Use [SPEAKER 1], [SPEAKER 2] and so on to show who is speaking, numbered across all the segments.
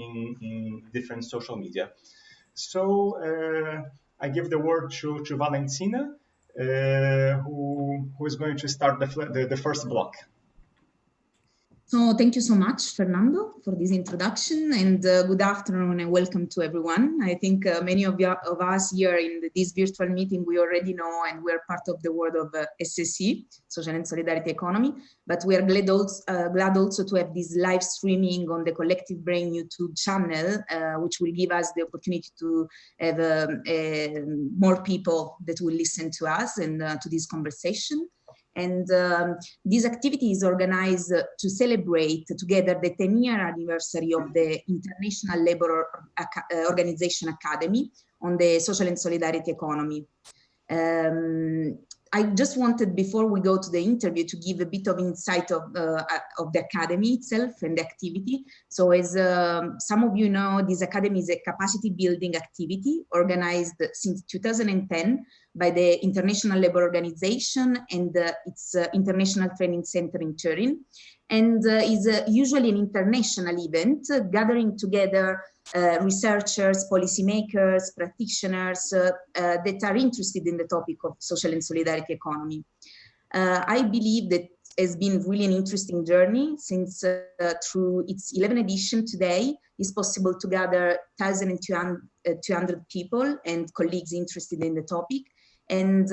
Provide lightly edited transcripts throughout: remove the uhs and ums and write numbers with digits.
[SPEAKER 1] in different social media. So I give the word to Valentina, who is going to start the first block.
[SPEAKER 2] So thank you so much, Fernando, for this introduction, and good afternoon and welcome to everyone. I think many of us here in this virtual meeting, we already know and we're part of the world of SSE, Social and Solidarity Economy, but we are glad also to have this live streaming on the Collective Brain YouTube channel, which will give us the opportunity to have more people that will listen to us and to this conversation. And this activity is organized to celebrate together the 10-year anniversary of the International Labour Organization Academy on the social and solidarity economy. I just wanted, before we go to the interview, to give a bit of insight of the academy itself and the activity. So as some of you know, this academy is a capacity building activity organized since 2010 by the International Labour Organization and its International Training Center in Turin, and is usually an international event gathering together researchers, policymakers, practitioners that are interested in the topic of social and solidarity economy. I believe that has been really an interesting journey since through its 11th edition today, it's possible to gather 1,200 people and colleagues interested in the topic and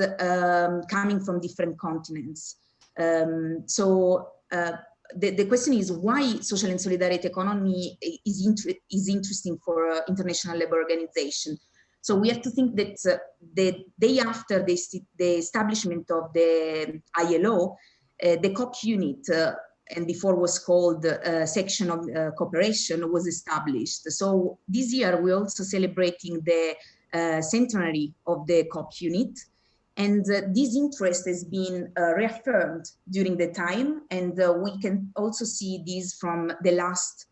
[SPEAKER 2] coming from different continents. The question is why social and solidarity economy is interesting for International Labour Organization. So we have to think that the day after the establishment of the ILO, the COP unit, and before was called section of cooperation, was established. So this year we're also celebrating the centenary of the COP unit. And this interest has been reaffirmed during the time, and we can also see this from the last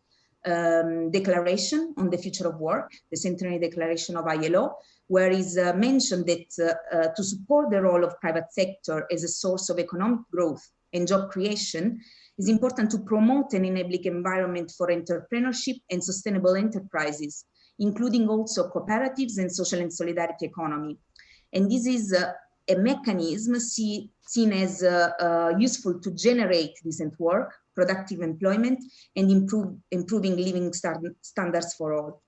[SPEAKER 2] declaration on the future of work, the centenary declaration of ILO, where is mentioned that to support the role of private sector as a source of economic growth and job creation, it's important to promote an enabling environment for entrepreneurship and sustainable enterprises, including also cooperatives and social and solidarity economy. And this is a mechanism seen as useful to generate decent work, productive employment, and improving living standards for all.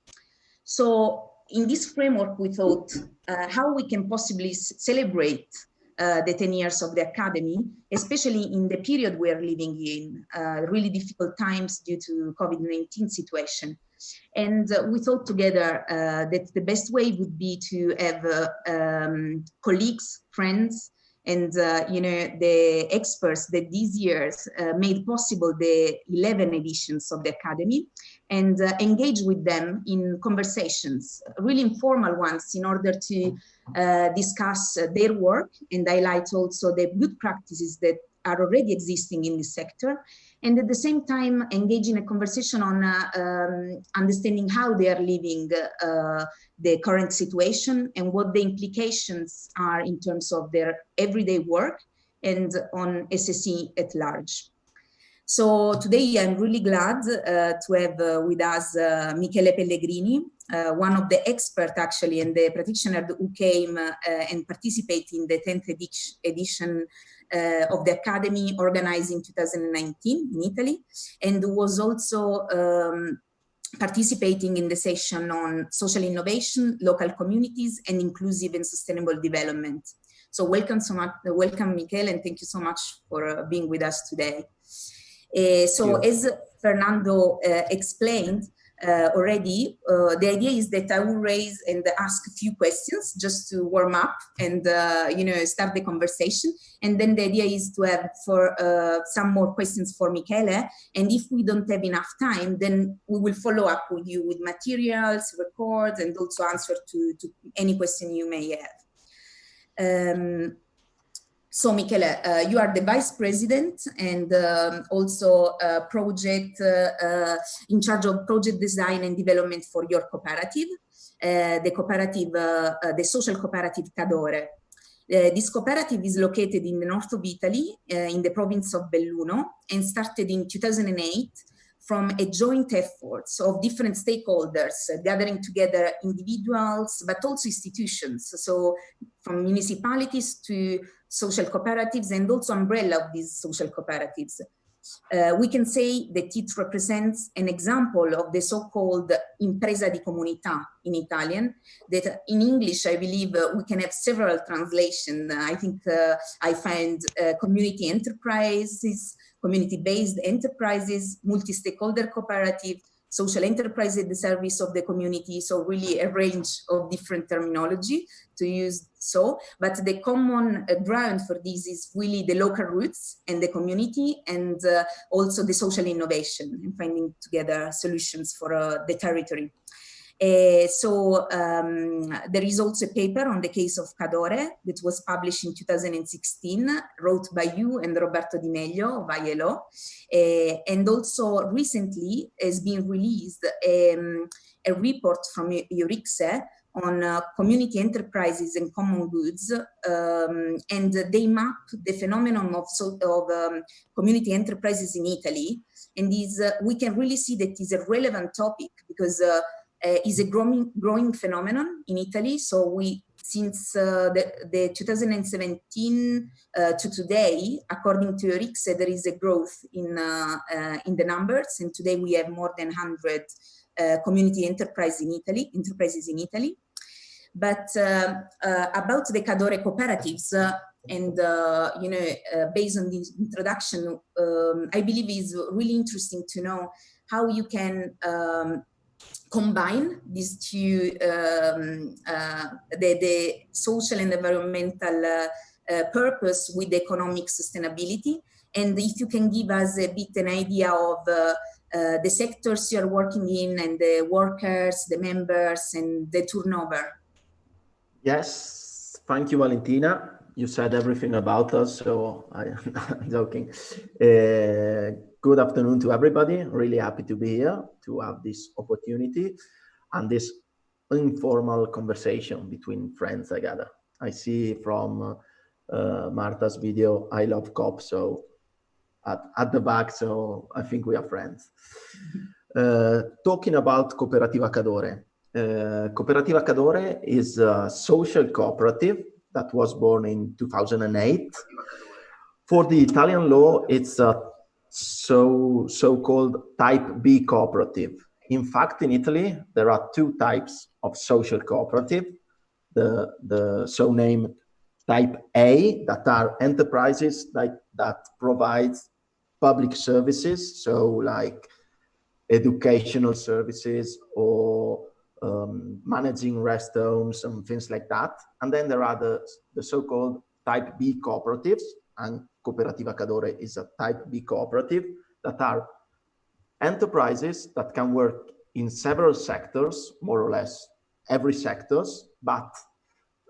[SPEAKER 2] So in this framework, we thought how we can possibly celebrate the 10 years of the Academy, especially in the period we are living in, really difficult times due to COVID-19 situation. And we thought together that the best way would be to have colleagues, friends, and the experts that these years made possible the 11 editions of the Academy, and engage with them in conversations, really informal ones, in order to discuss their work and highlight also the good practices that are already existing in this sector, and at the same time engage in a conversation on understanding how they are living the current situation and what the implications are in terms of their everyday work and on SSE at large. So today I'm really glad to have with us Michele Pellegrini, one of the experts actually and the practitioner who came and participated in the 10th edition of the Academy organized in 2019 in Italy, and was also participating in the session on social innovation, local communities, and inclusive and sustainable development. So welcome so much, welcome Michele, and thank you so much for being with us today. So as Fernando explained already, the idea is that I will raise and ask a few questions just to warm up and start the conversation. And then the idea is to have some more questions for Michele. And if we don't have enough time, then we will follow up with you with materials, records, and also answer to any question you may have. So Michele, you are the Vice President and also project in charge of project design and development for your cooperative, the Social Cooperative CADORE. This cooperative is located in the north of Italy, in the province of Belluno, and started in 2008 from a joint effort of different stakeholders, gathering together individuals, but also institutions. So from municipalities to social cooperatives and also umbrella of these social cooperatives. We can say that it represents an example of the so-called impresa di comunità in Italian, that in English, I believe we can have several translations. I think I find community enterprises, community-based enterprises, multi-stakeholder cooperative, social enterprise at the service of the community. So really a range of different terminology to use. But the common ground for this is really the local roots and the community, and also the social innovation and finding together solutions for the territory. There is also a paper on the case of CADORE that was published in 2016, wrote by you and Roberto Di Meglio of ILO. And also recently has been released a report from Eurixe on community enterprises and common goods, and they map the phenomenon of community enterprises in Italy. And we can really see that is a relevant topic because is a growing phenomenon in Italy. So since the 2017 to today, according to Eurixe, there is a growth in the numbers, and today we have more than 100 community enterprises in Italy. But about the CADORE cooperatives, and based on this introduction, I believe it's really interesting to know how you can combine these two, the social and environmental purpose with economic sustainability. And if you can give us a bit an idea of the sectors you're working in, and the workers, the members, and the turnover.
[SPEAKER 3] Yes, thank you, Valentina. You said everything about us, so I'm joking. Good afternoon to everybody. Really happy to be here to have this opportunity and this informal conversation between friends together. I see from Marta's video, I love COP, so at the back, so I think we are friends. Talking about Cooperativa CADORE. Cooperativa CADORE is a social cooperative that was born in 2008. For the Italian law, it's a so-called type B cooperative. In fact, in Italy, there are two types of social cooperative. The so-named type A, that are enterprises that provide public services, so like educational services or managing rest homes and things like that. And then there are the so-called type B cooperatives, and Cooperativa CADORE is a type B cooperative, that are enterprises that can work in several sectors, more or less every sectors, but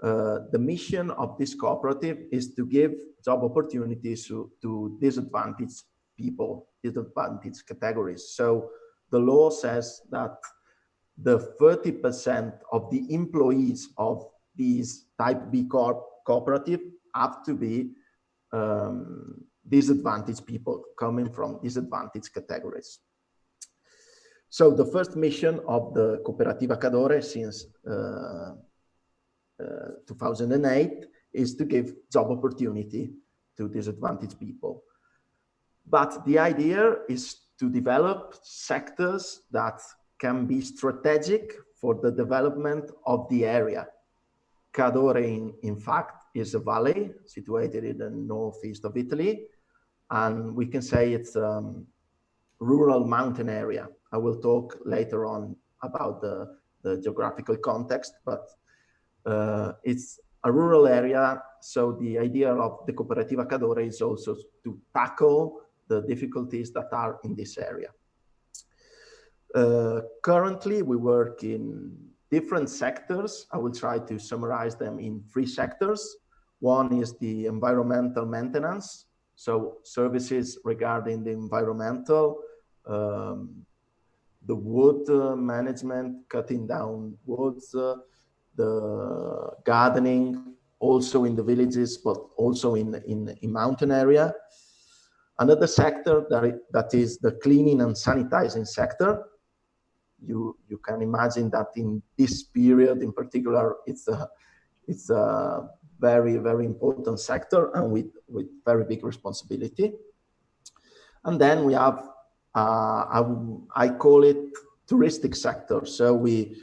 [SPEAKER 3] the mission of this cooperative is to give job opportunities to disadvantaged people, disadvantaged categories. So the law says that the 30% of the employees of these type B cooperative have to be disadvantaged people coming from disadvantaged categories. So the first mission of the Cooperativa CADORE since 2008 is to give job opportunity to disadvantaged people. But the idea is to develop sectors that can be strategic for the development of the area. Cadore, in fact, is a valley situated in the northeast of Italy, and we can say it's a rural mountain area. I will talk later on about the geographical context, but it's a rural area. So the idea of the Cooperativa CADORE is also to tackle the difficulties that are in this area. Currently, we work in different sectors. I will try to summarize them in 3 sectors. One is the environmental maintenance, so services regarding the environmental, the wood management, cutting down woods, the gardening, also in the villages, but also in mountain area. Another sector that is the cleaning and sanitizing sector. You can imagine that in this period in particular, it's a very, very important sector and with very big responsibility. And then we have, I call it touristic sector. So we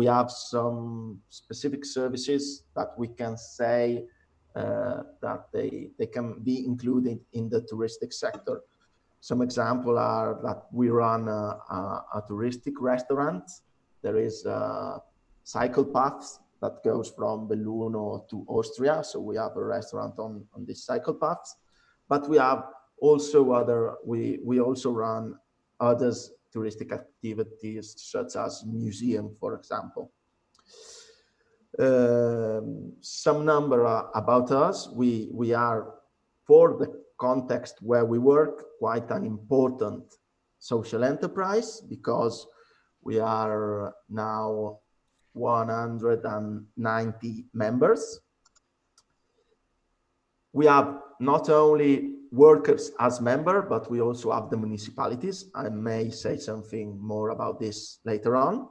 [SPEAKER 3] have some specific services that we can say that they can be included in the touristic sector. Some examples are that we run a touristic restaurant. There is cycle paths that goes from Belluno to Austria. So we have a restaurant on these cycle paths, but we have also we also run others touristic activities such as museum, for example. Some number about us. We are, for the context where we work, quite an important social enterprise because we are now 190 members. We have not only workers as members, but we also have the municipalities. I may say something more about this later on.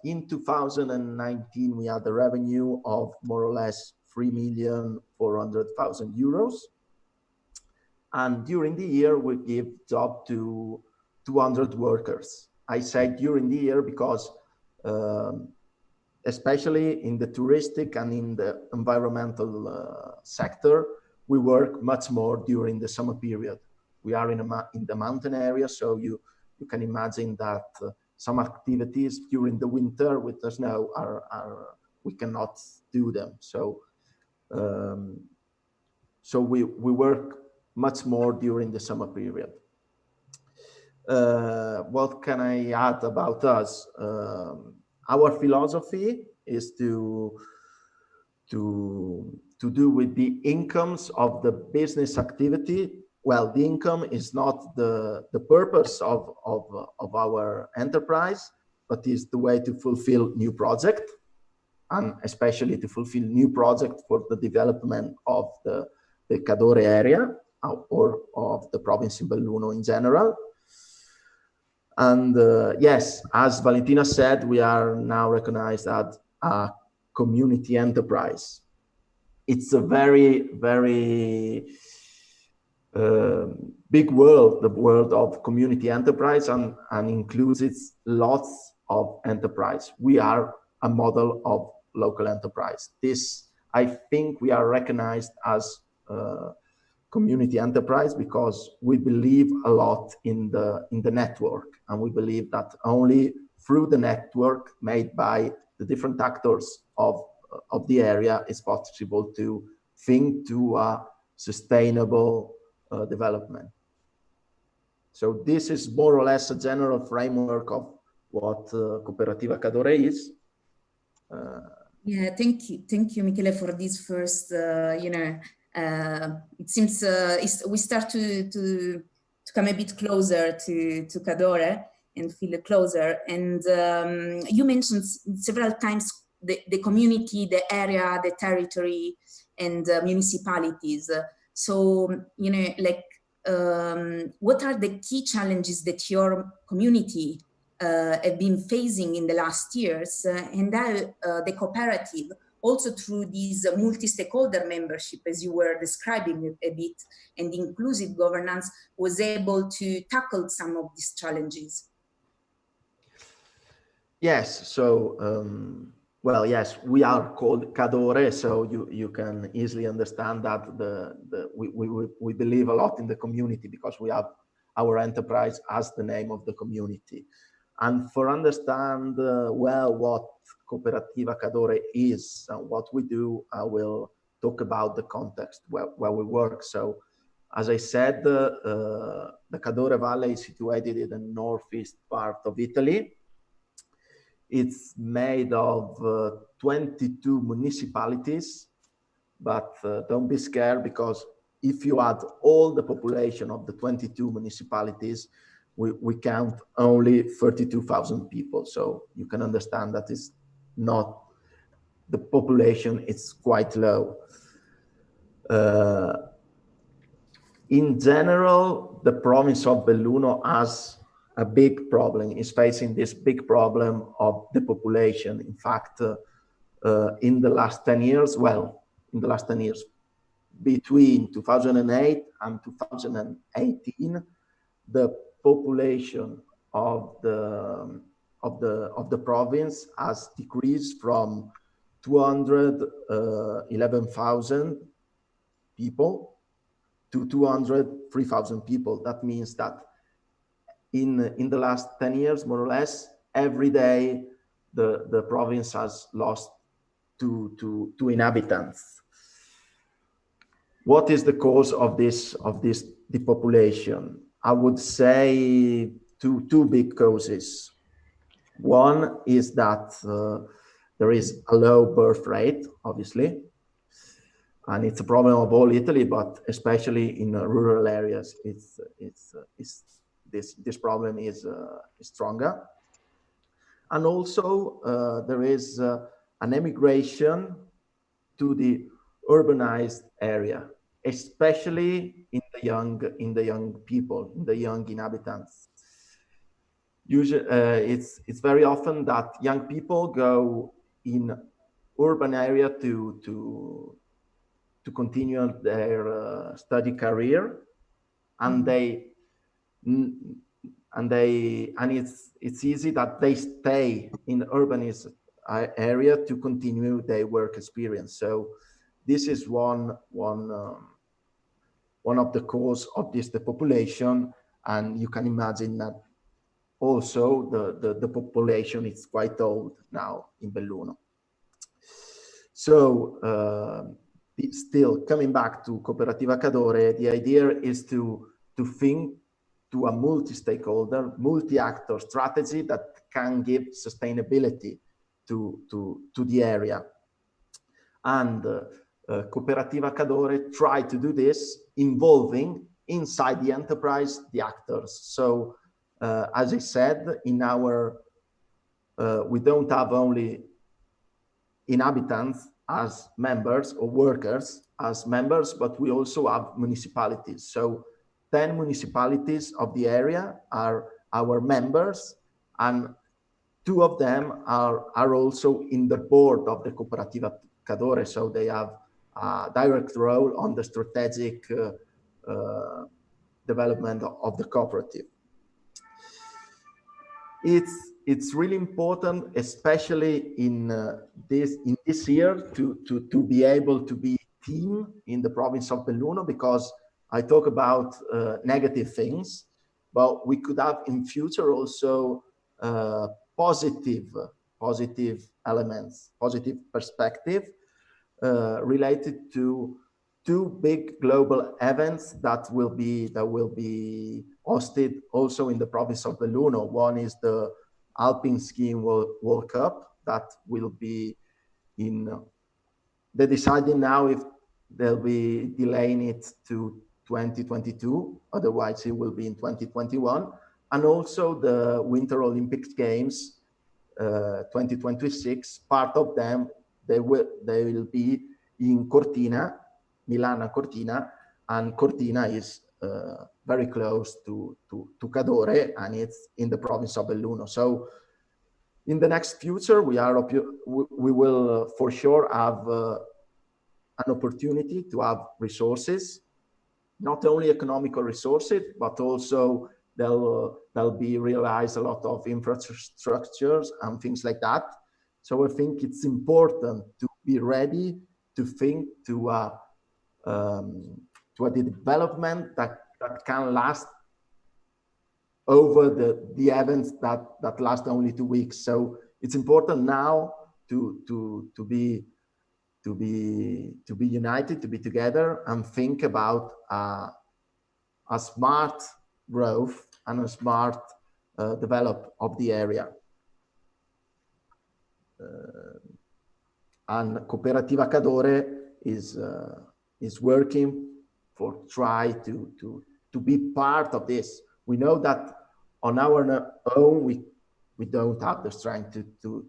[SPEAKER 3] In 2019, we had a revenue of more or less 3,400,000 euros. And during the year, we give job to 200 workers. I say during the year because especially in the touristic and in the environmental sector, we work much more during the summer period. We are in the mountain area, so you can imagine that some activities during the winter with the snow we cannot do them. So so we work much more during the summer period. What can I add about us? Our philosophy is to do with the incomes of the business activity. Well, the income is not the purpose of our enterprise, but is the way to fulfill new project, and especially to fulfill new project for the development of the Cadore area or of the province in Belluno in general. And yes, as Valentina said, we are now recognized as a community enterprise. It's a very, very big world, the world of community enterprise, and includes its lots of enterprise. We are a model of local enterprise. This, I think, we are recognized as community enterprise because we believe a lot in the network, and we believe that only through the network made by the different actors of the area is possible to think to a sustainable development. So this is more or less a general framework of what Cooperativa Cadore is.
[SPEAKER 2] Yeah, thank you, Michele, for this first. It seems we start to come a bit closer to Cadore and feel closer. And you mentioned several times the community, the area, the territory, and municipalities. So, what are the key challenges that your community have been facing in the last years, and how the cooperative, also through this multi-stakeholder membership, as you were describing a bit, and inclusive governance, was able to tackle some of these challenges?
[SPEAKER 3] Yes, so well, yes, we are called Cadore, so you can easily understand that we believe a lot in the community because we have our enterprise as the name of the community. And for understand well what Cooperativa Cadore is and what we do, I will talk about the context where we work. So, as I said, the Cadore Valley is situated in the northeast part of Italy. It's made of 22 municipalities, but don't be scared because if you add all the population of the 22 municipalities, we count only 32,000 people. So you can understand that is not, the population is quite low. In general, the province of Belluno has a big problem, is facing this big problem of the population. In fact, in the last 10 years, between 2008 and 2018, the population of the province has decreased from 211,000 people to 203,000 people. That means that in the last 10 years, more or less, every day the province has lost two inhabitants. What is the cause of this depopulation? I would say two big causes. One is that there is a low birth rate, obviously, and it's a problem of all Italy, but especially in rural areas, this problem is stronger. And also there is an emigration to the urbanized area, especially in the young people, in the young inhabitants. Usually, it's very often that young people go in urban area to continue their study career, and it's easy that they stay in urbanist area to continue their work experience. So this is one of the cause of this depopulation, and you can imagine that also the population is quite old now in Belluno. So still coming back to Cooperativa Cadore, the idea is to think to a multi-stakeholder, multi-actor strategy that can give sustainability to the area. And Cooperativa Cadore try to do this involving inside the enterprise the actors. So as I said, in our we don't have only inhabitants as members or workers as members, but we also have municipalities. So 10 municipalities of the area are our members, and 2 of them are also in the board of the Cooperativa Cadore. So they have a direct role on the strategic development of the cooperative. It's really important, especially in this year, to be able to be team in the province of Belluno, because I talk about negative things, but we could have in future also positive elements, positive perspective related to 2 big global events that will be hosted also in the province of Belluno. One is the Alpine Skiing World Cup that will be in. They're deciding now if they'll be delaying it to 2022, otherwise it will be in 2021, and also the Winter Olympic Games 2026. Part of them they will be in Cortina, Milan and Cortina, and Cortina is very close to Cadore, and it's in the province of Belluno. So in the next future, we will for sure have an opportunity to have resources, not only economical resources, but also there'll be realized a lot of infrastructures and things like that. So I think it's important to be ready to think to a development that can last over the events that last only 2 weeks. So it's important now to be united, to be together, and think about a smart growth and a smart develop of the area. And Cooperativa Cadore is working for try to be part of this. We know that on our own we don't have the strength to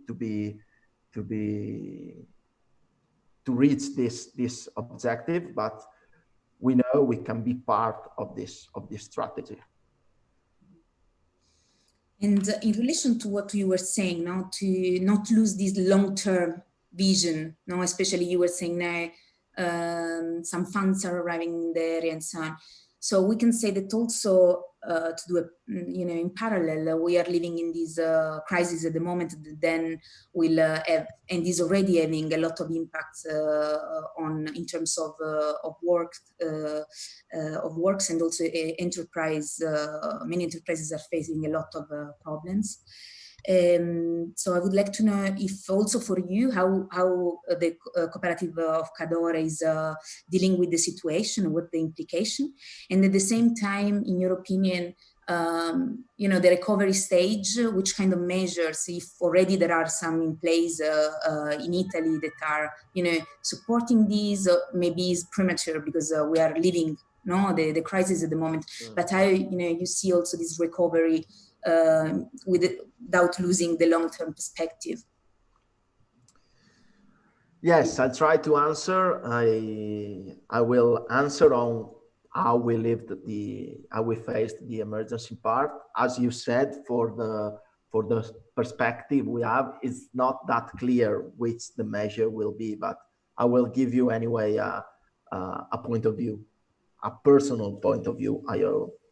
[SPEAKER 3] reach this objective, but we know we can be part of this strategy.
[SPEAKER 2] And in relation to what you were saying, now to not lose this long-term vision, now especially you were saying now some funds are arriving in the area and so on. So we can say that also to do a, in parallel, we are living in this crisis at the moment that then will have, and is already having a lot of impacts in terms of works and also enterprise. Many enterprises are facing a lot of problems. So I would like to know if also for you, how the cooperative of Cadore is dealing with the situation, what the implication, and at the same time, in your opinion, the recovery stage, which kind of measures, if already there are some in place in Italy that are, supporting these, maybe is premature because we are living, the crisis at the moment, but how, you see also this recovery without losing the long-term perspective.
[SPEAKER 3] Yes, I'll try to answer. I will answer on how we faced the emergency part. As you said, for the perspective we have, it's not that clear which the measure will be, but I will give you anyway a point of view, a personal point of view,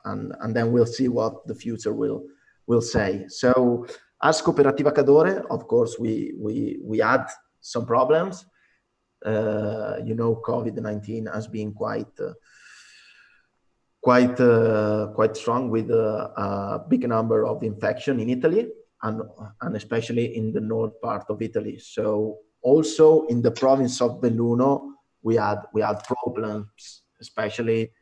[SPEAKER 3] and then we'll see what the future will say. So as Cooperativa Cadore, of course, we had some problems. COVID-19 has been quite strong with a big number of infection in Italy and especially in the north part of Italy. So also in the province of Belluno, we had problems, especially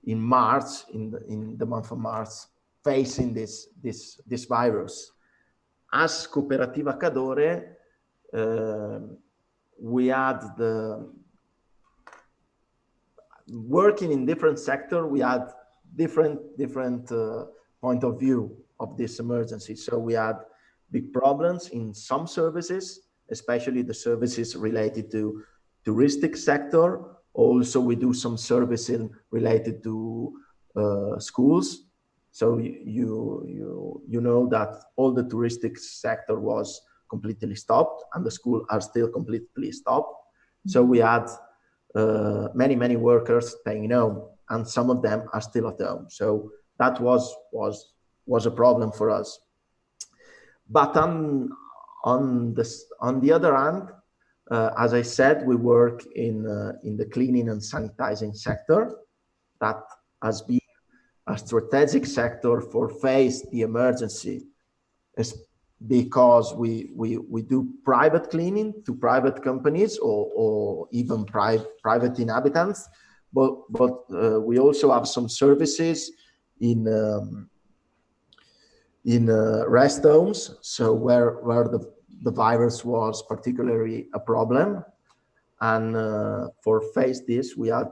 [SPEAKER 3] in March, in the month of March, facing this virus. As Cooperativa Cadore, we had working in different sectors. We had different point of view of this emergency. So we had big problems in some services, especially the services related to touristic sector. Also, we do some servicing related to schools. So you know that all the touristic sector was completely stopped, and the schools are still completely stopped. So we had many workers staying home, and some of them are still at home. So that was a problem for us. But on the other hand, as I said, we work in the cleaning and sanitizing sector. That has been a strategic sector for face the emergency, because we do private cleaning to private companies or even private inhabitants, but we also have some services in rest homes, so where the virus was particularly a problem. And for face this, we had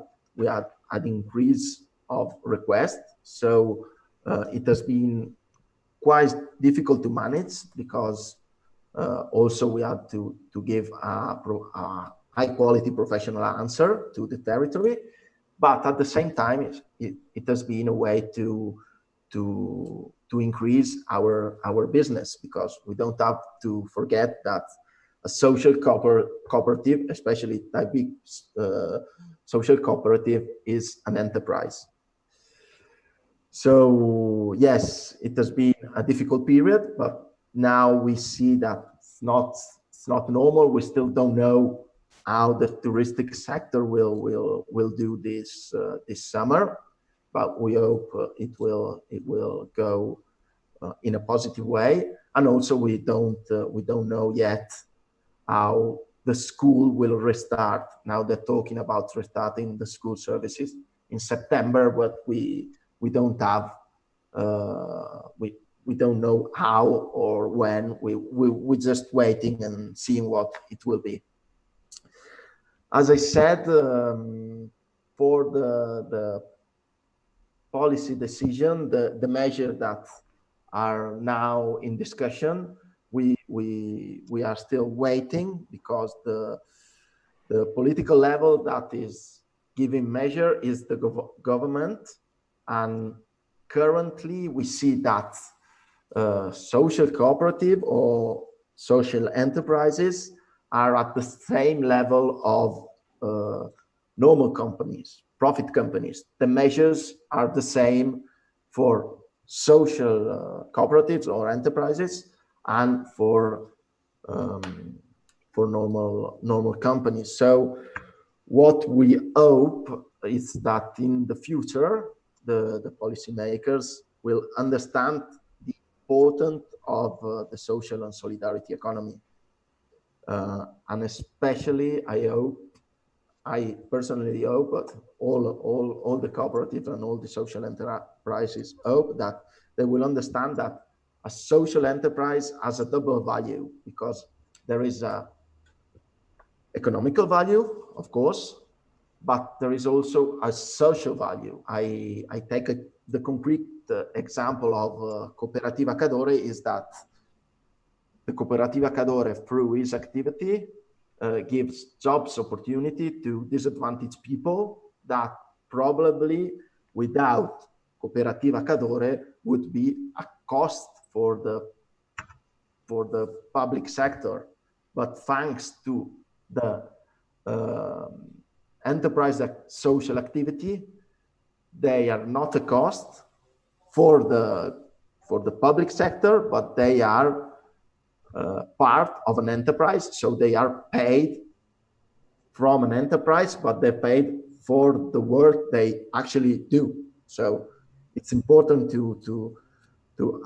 [SPEAKER 3] an increase of requests. So it has been quite difficult to manage, because also we had to give a high quality professional answer to the territory. But at the same time, it has been a way to increase our business, because we don't have to forget that a social cooperative, especially type big social cooperative, is an enterprise. So yes, it has been a difficult period, but now we see that it's not normal. We still don't know how the touristic sector will do this summer, but we hope it will go in a positive way. And also we don't know yet how the school will restart. Now they're talking about restarting the school services in September, but we don't have we don't know how or when. We're just waiting and seeing what it will be. As I said, for the policy decision, the measure that are now in discussion, we are still waiting, because the The political level that is giving measure is the government, and currently we see that social cooperative or social enterprises are at the same level of normal companies, profit companies. The measures are the same for social cooperatives or enterprises and for normal companies. So what we hope is that in the future, the policymakers will understand the importance of the social and solidarity economy. And especially, I personally hope, but all the cooperatives and all the social enterprises hope that they will understand that a social enterprise has a double value, because there is a economical value, of course, but there is also a social value. I take the concrete example of Cooperativa CADORE is that the Cooperativa CADORE, through its activity, gives jobs opportunity to disadvantaged people that probably without Cooperativa CADORE would be a cost for the public sector. But thanks to the enterprise social activity, they are not a cost for the public sector, but they are part of an enterprise. So they are paid from an enterprise, but they're paid for the work they actually do. So it's important to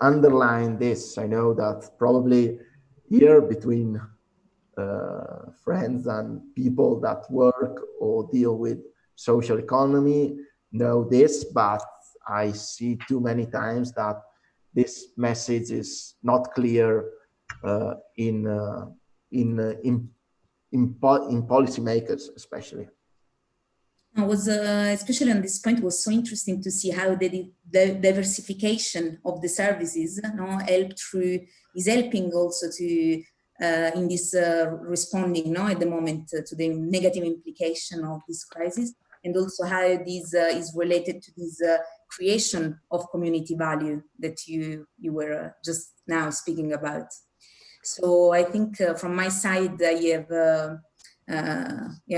[SPEAKER 3] underline this. I know that probably here between friends and people that work or deal with social economy know this, but I see too many times that this message is not clear in policymakers, especially.
[SPEAKER 2] I was especially on this point, was so interesting to see how the diversification of the services is helping also to in this responding at the moment to the negative implication of this crisis, and also how this is related to this creation of community value that you were just now speaking about. So I think from my side, I have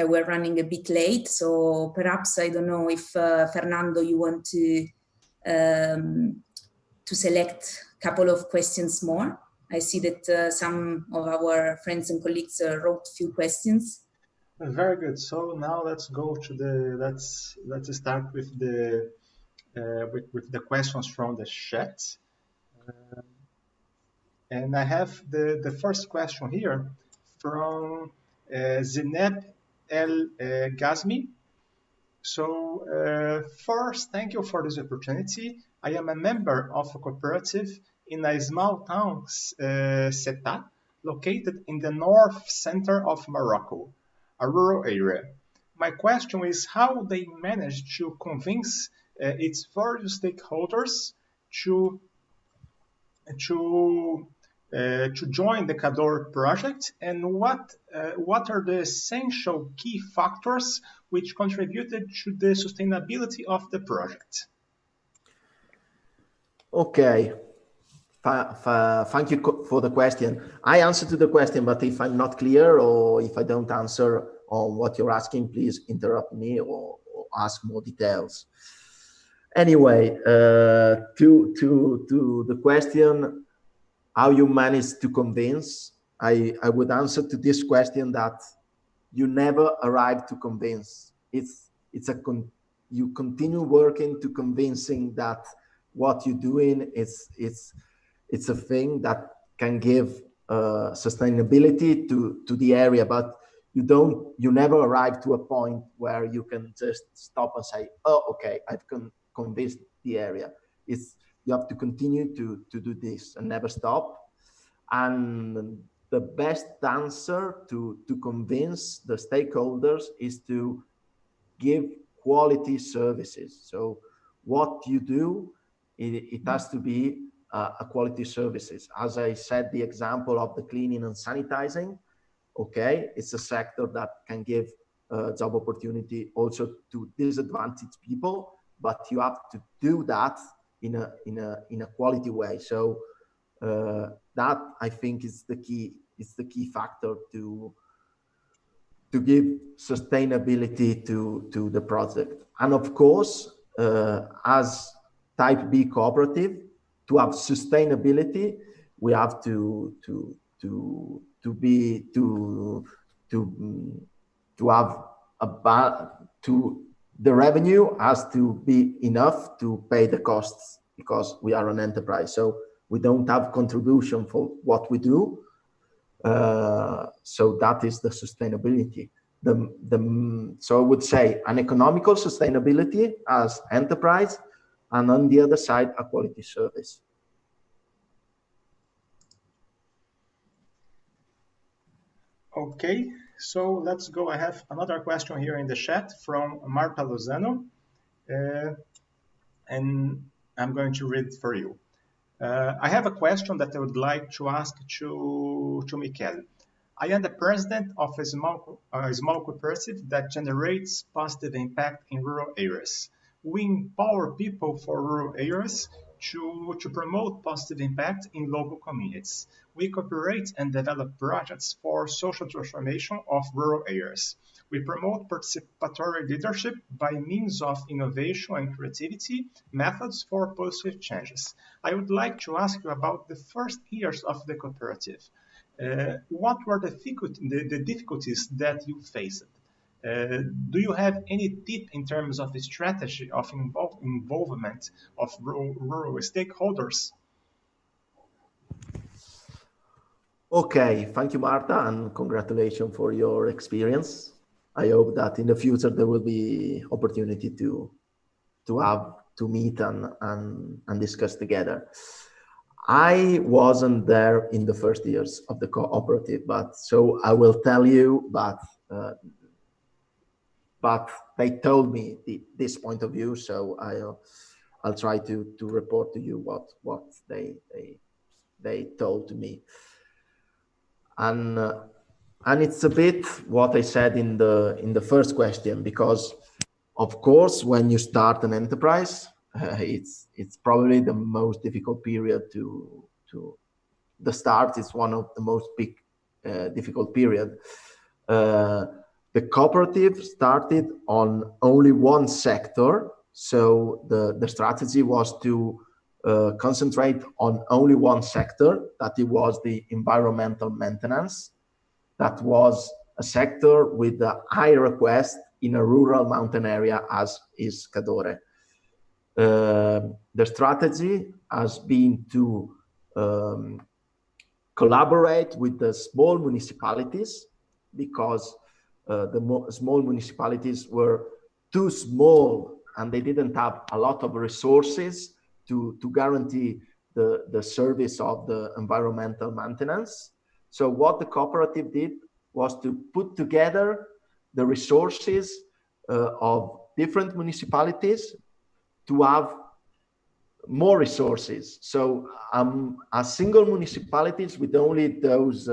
[SPEAKER 2] we're running a bit late, so perhaps I don't know if Fernando, you want to select a couple of questions more. I see that some of our friends and colleagues wrote a few questions.
[SPEAKER 1] Very good. So now let's go to let's start with the with the questions from the chat. And I have the first question here from Zineb El Ghazmi. So first, thank you for this opportunity. I am a member of a cooperative in a small town, Seta, located in the north center of Morocco, a rural area. My question is how they manage to convince its various stakeholders to join the CADORE project, and what are the essential key factors which contributed to the sustainability of the project?
[SPEAKER 3] Okay, thank you for the question. I answered to the question, but if I'm not clear or if I don't answer on what you're asking, please interrupt me or ask more details. Anyway, to the question, how you manage to convince, I would answer to this question that you never arrive to convince. You continue working to convincing that what you're doing it's a thing that can give sustainability to the area, but you never arrive to a point where you can just stop and say, oh, okay, I've convinced the area. You have to continue to do this and never stop. And the best answer to convince the stakeholders is to give quality services. So what you do, it has to be a quality services. As I said, the example of the cleaning and sanitizing, okay? It's a sector that can give job opportunity also to disadvantaged people, but you have to do that in a quality way. So that, I think, is the key factor to give sustainability to the project. And of course, as type B cooperative, to have sustainability, we have to have the revenue has to be enough to pay the costs, because we are an enterprise. So we don't have contribution for what we do. So that is the sustainability. So I would say an economical sustainability as enterprise, and on the other side, a quality service.
[SPEAKER 1] Okay, so let's go. I have another question here in the chat from Marta Lozano, and I'm going to read it for you. I have a question that I would like to ask to Michele. I am the president of a small cooperative that generates positive impact in rural areas. We empower people for rural areas to promote positive impact in local communities. We cooperate and develop projects for social transformation of rural areas. We promote participatory leadership by means of innovation and creativity methods for positive changes. I would like to ask you about the first years of the cooperative. What were the difficulties that you faced? Do you have any tip in terms of the strategy of involvement of rural stakeholders?
[SPEAKER 3] Okay, thank you, Marta, and congratulations for your experience. I hope that in the future there will be opportunity to meet and discuss together. I wasn't there in the first years of the cooperative, so I will tell you, but they told me this point of view, so I'll try to report to you what they told to me. And it's a bit what I said in the first question, because of course when you start an enterprise, it's probably the most difficult period to the start is one of the most difficult period. The cooperative started on only one sector, so the strategy was to concentrate on only one sector, that it was the environmental maintenance. That was a sector with a high request in a rural mountain area as is Cadore. The strategy has been to collaborate with the small municipalities, because the small municipalities were too small and they didn't have a lot of resources to guarantee the service of the environmental maintenance. So what the cooperative did was to put together the resources of different municipalities to have more resources. So a single municipalities with only those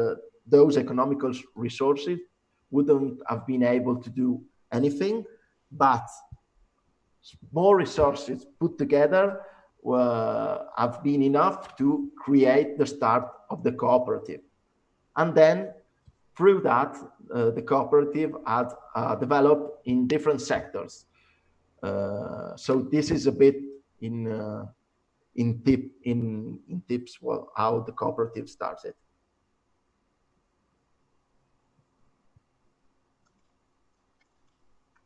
[SPEAKER 3] economical resources wouldn't have been able to do anything, but more resources put together have been enough to create the start of the cooperative. And then through that, the cooperative had developed in different sectors. So this is a bit in tips how the cooperative started.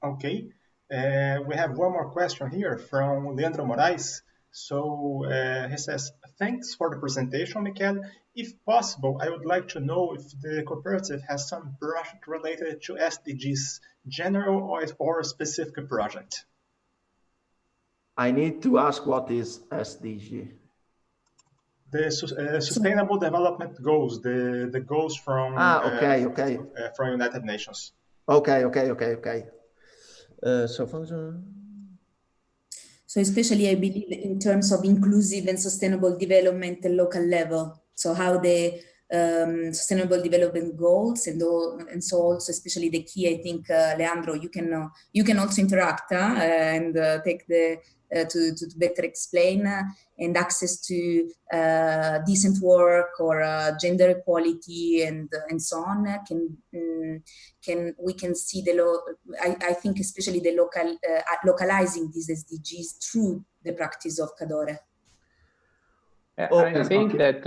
[SPEAKER 1] Okay, we have one more question here from Leandro Moraes. So he says, thanks for the presentation, Michele. If possible, I would like to know if the cooperative has some project related to SDGs, general or a specific project.
[SPEAKER 3] I need to ask, what is SDG?
[SPEAKER 1] The Sustainable Development Goals, the goals from from United Nations.
[SPEAKER 3] Okay.
[SPEAKER 2] So especially, I believe, in terms of inclusive and sustainable development at local level. So how the Sustainable Development Goals, and so also especially the key. I think Leandro, you can also interact and take the to better explain, and access to decent work or gender equality and so on. We can see the I think especially the localizing these SDGs through the practice of CADORE.
[SPEAKER 4] I think that,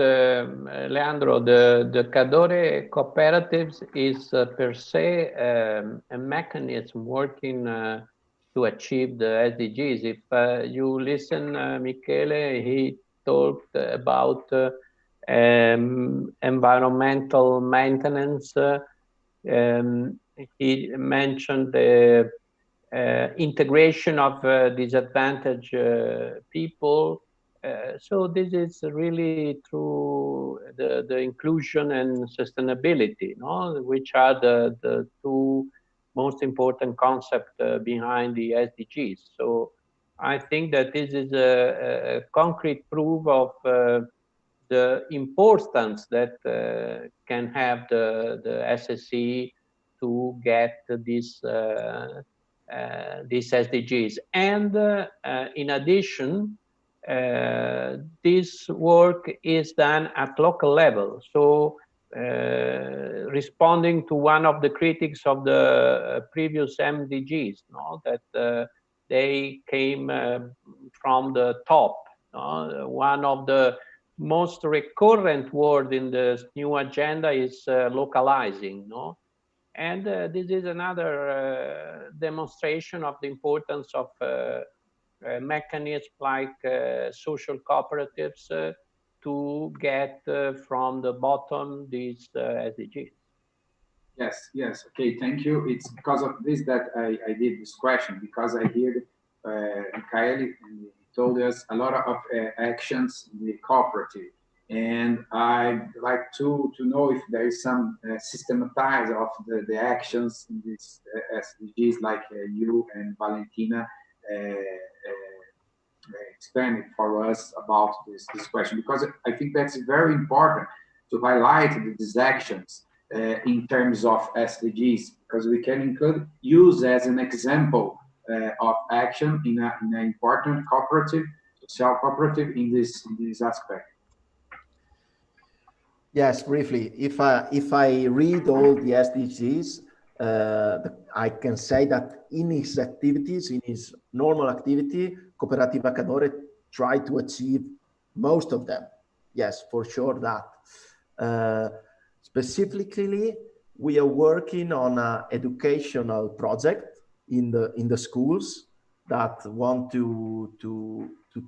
[SPEAKER 4] Leandro, the CADORE cooperatives is per se a mechanism working to achieve the SDGs. If you listen, Michele, he talked about environmental maintenance. He mentioned the integration of disadvantaged people. So this is really through the inclusion and sustainability, no? Which are the two most important concepts behind the SDGs. So I think that this is a concrete proof of the importance that can have the SSE to get these SDGs. And in addition, this work is done at local level. So responding to one of the critics of the previous MDGs, no, that they came from the top. No? One of the most recurrent word in the new agenda is localizing. No? And this is another demonstration of the importance of mechanisms like social cooperatives to get from the bottom these SDGs.
[SPEAKER 5] Yes, okay, thank you. It's because of this that I did this question, because I heard Michele, and he told us a lot of actions in the cooperative. And I'd like to know if there is some systematize of the actions in these SDGs, like you and Valentina expanded for us about this question, because I think that's very important to highlight these actions in terms of SDGs, because we can use as an example of action in an important cooperative, social cooperative in this aspect.
[SPEAKER 3] Yes, briefly. If I read all the SDGs, I can say that in his activities, in his normal activity, Cooperativa CADORE try to achieve most of them. Yes, for sure that. Specifically, we are working on an educational project in the schools that want to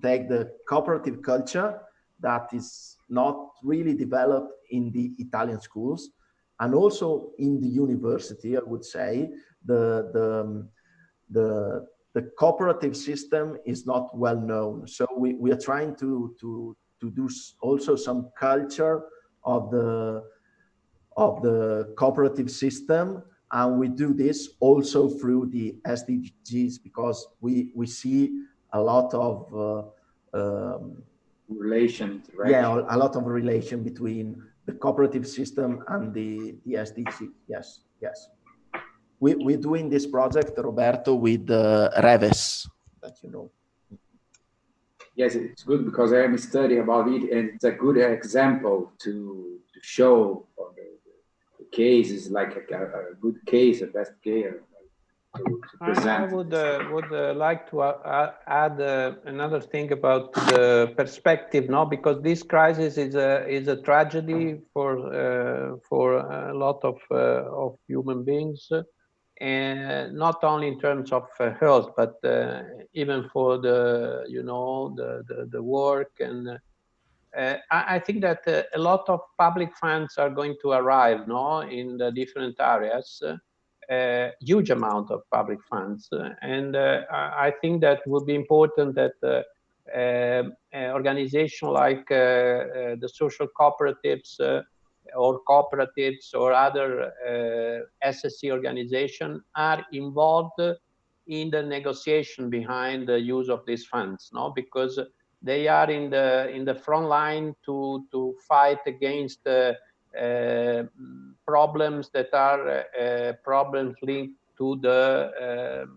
[SPEAKER 3] take the cooperative culture that is not really developed in the Italian schools, and also in the university. I would say the cooperative system is not well known. So we are trying to do also some culture of the cooperative system, and we do this also through the SDGs, because we see a lot of
[SPEAKER 5] relation, right?
[SPEAKER 3] Yeah, a lot of relation between the cooperative system and the SDG. Yes. We're doing this project, Roberto, with Reves, that you know.
[SPEAKER 5] Yes, it's good because I am studying about it, and it's a good example to show the case is like a good case, a best case.
[SPEAKER 4] I would like to add another thing about the perspective, no? Because this crisis is a tragedy for a lot of human beings, and not only in terms of health, but even for the work. And I think that a lot of public funds are going to arrive, no, in the different areas. Huge amount of public funds, and I think that would be important that an organization like the social cooperatives or cooperatives or other SSC organization are involved in the negotiation behind the use of these funds, no? Because they are in the front line to fight against problems that are problems linked to the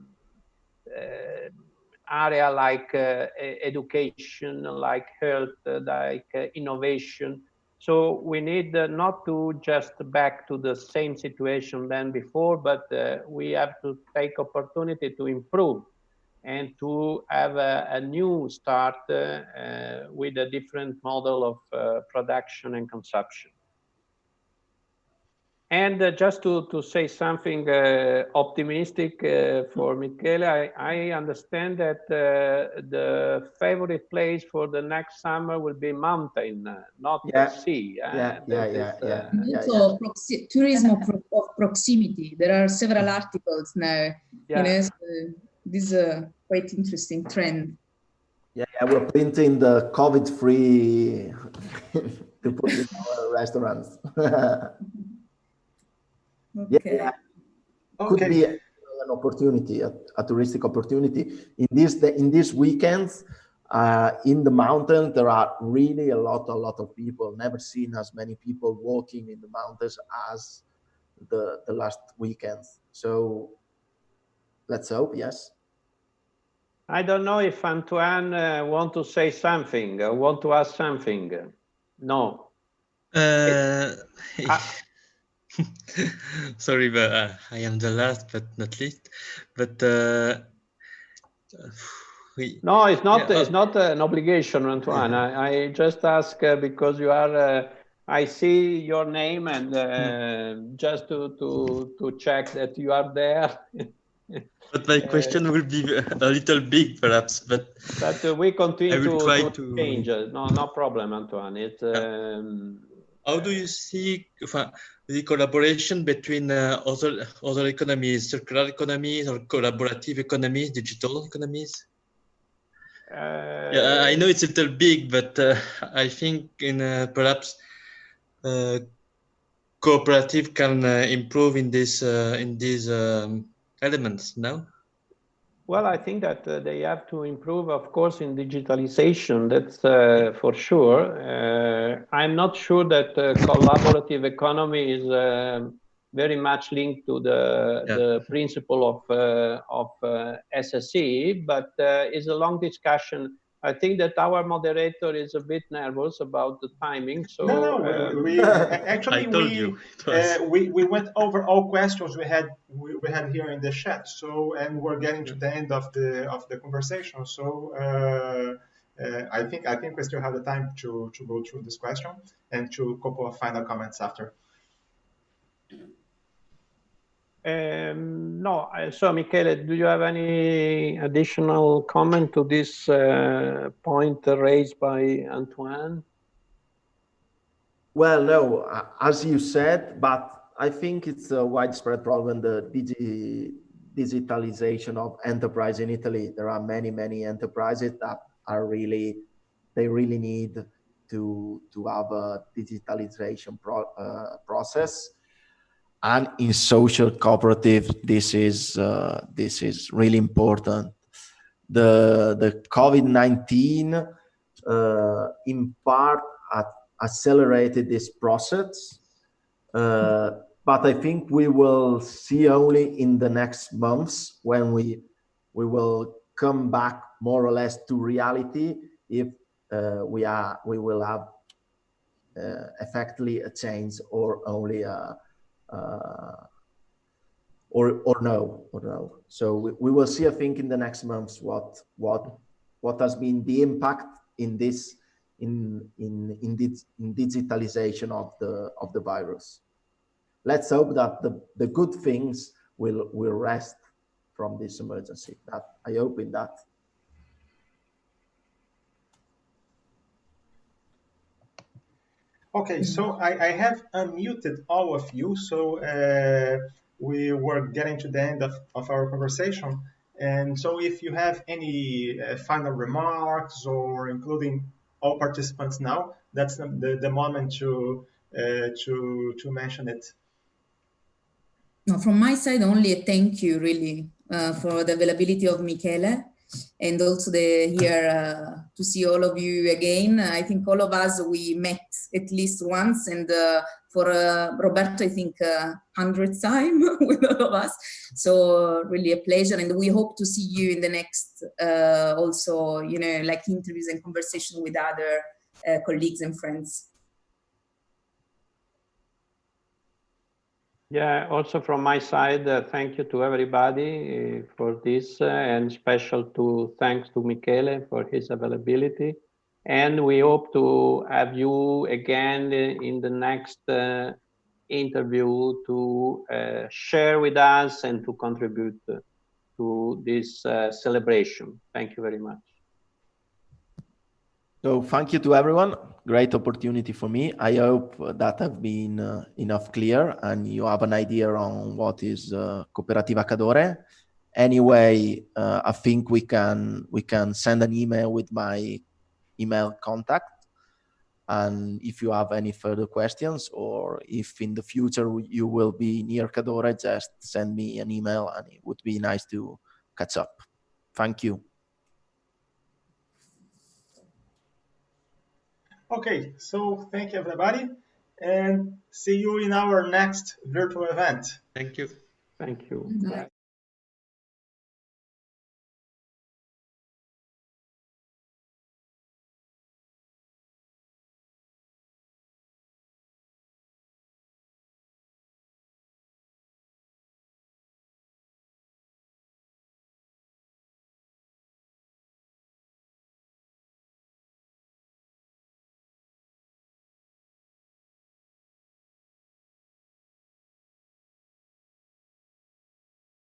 [SPEAKER 4] area like education, like health, like innovation. So we need not to just back to the same situation than before, but we have to take opportunity to improve and to have a new start with a different model of production and consumption. And just to say something optimistic for Michele, I understand that the favorite place for the next summer will be mountain, not the sea.
[SPEAKER 2] Also, tourism of proximity. There are several articles now. You know, so this is a quite interesting trend.
[SPEAKER 3] Yeah, we're printing the COVID-free to put in our restaurants.
[SPEAKER 2] Okay.
[SPEAKER 3] Yeah, could be an opportunity, a touristic opportunity. In these weekends, in the mountains, there are really a lot of people. Never seen as many people walking in the mountains as the last weekends. So let's hope, yes.
[SPEAKER 4] I don't know if Antoine want to say something, want to ask something. No.
[SPEAKER 6] Sorry, but I am the last but not least. But
[SPEAKER 4] no, it's not. It's not an obligation, Antoine. I just ask because you are. I see your name and just to check that you are there.
[SPEAKER 6] But my question will be a little big, perhaps. But
[SPEAKER 4] we continue to change. No problem, Antoine. It's.
[SPEAKER 6] How do you see the collaboration between other economies, circular economies, or collaborative economies, digital economies? Yeah, I know it's a little big, but I think in perhaps cooperative can improve in these elements. No.
[SPEAKER 4] Well, I think that they have to improve, of course, in digitalization. That's for sure. I'm not sure that collaborative economy is very much linked to the principle of SSE, but it's a long discussion. I think that our moderator is a bit nervous about the timing. So
[SPEAKER 1] we actually we went over all questions we had here in the chat. So and we're getting to the end of the conversation. So I think we still have the time to go through this question and to a couple of final comments after.
[SPEAKER 4] No, so Michele, do you have any additional comment to this point raised by Antoine?
[SPEAKER 3] Well, no, as you said, but I think it's a widespread problem, the digitalization of enterprise in Italy. There are many enterprises that are really need to have a digitalization process. And in social cooperative, this is really important. The COVID-19 in part accelerated this process, but I think we will see only in the next months when we will come back more or less to reality if we will have effectively a change or only a or no. So we will see, I think, in the next months what has been the impact in this in digitalization of the virus. Let's hope that the good things will rest from this emergency. That I hope in that.
[SPEAKER 1] Okay, so I have unmuted all of you. So we were getting to the end of our conversation. And so if you have any final remarks or including all participants now, that's the moment to mention it.
[SPEAKER 2] No, from my side, only a thank you really for the availability of Michele. and also here to see all of you again. I think all of us, we met at least once, and for Roberto, I think 100th time with all of us. So really a pleasure, and we hope to see you in the next also, you know, like interviews and conversation with other colleagues and friends.
[SPEAKER 4] Yeah, also from my side, thank you to everybody for this, and special thanks to Michele for his availability. And we hope to have you again in the next interview to share with us and to contribute to this celebration. Thank you very much.
[SPEAKER 3] So thank you to everyone. Great opportunity for me. I hope that I've been enough clear and you have an idea on what is Cooperativa CADORE. Anyway, I think we can send an email with my email contact. And if you have any further questions, or if in the future you will be near CADORE, just send me an email and it would be nice to catch up. Thank you.
[SPEAKER 1] Okay, so thank you everybody, and see you in our next virtual event.
[SPEAKER 6] Thank you.
[SPEAKER 4] Thank you.
[SPEAKER 2] Bye.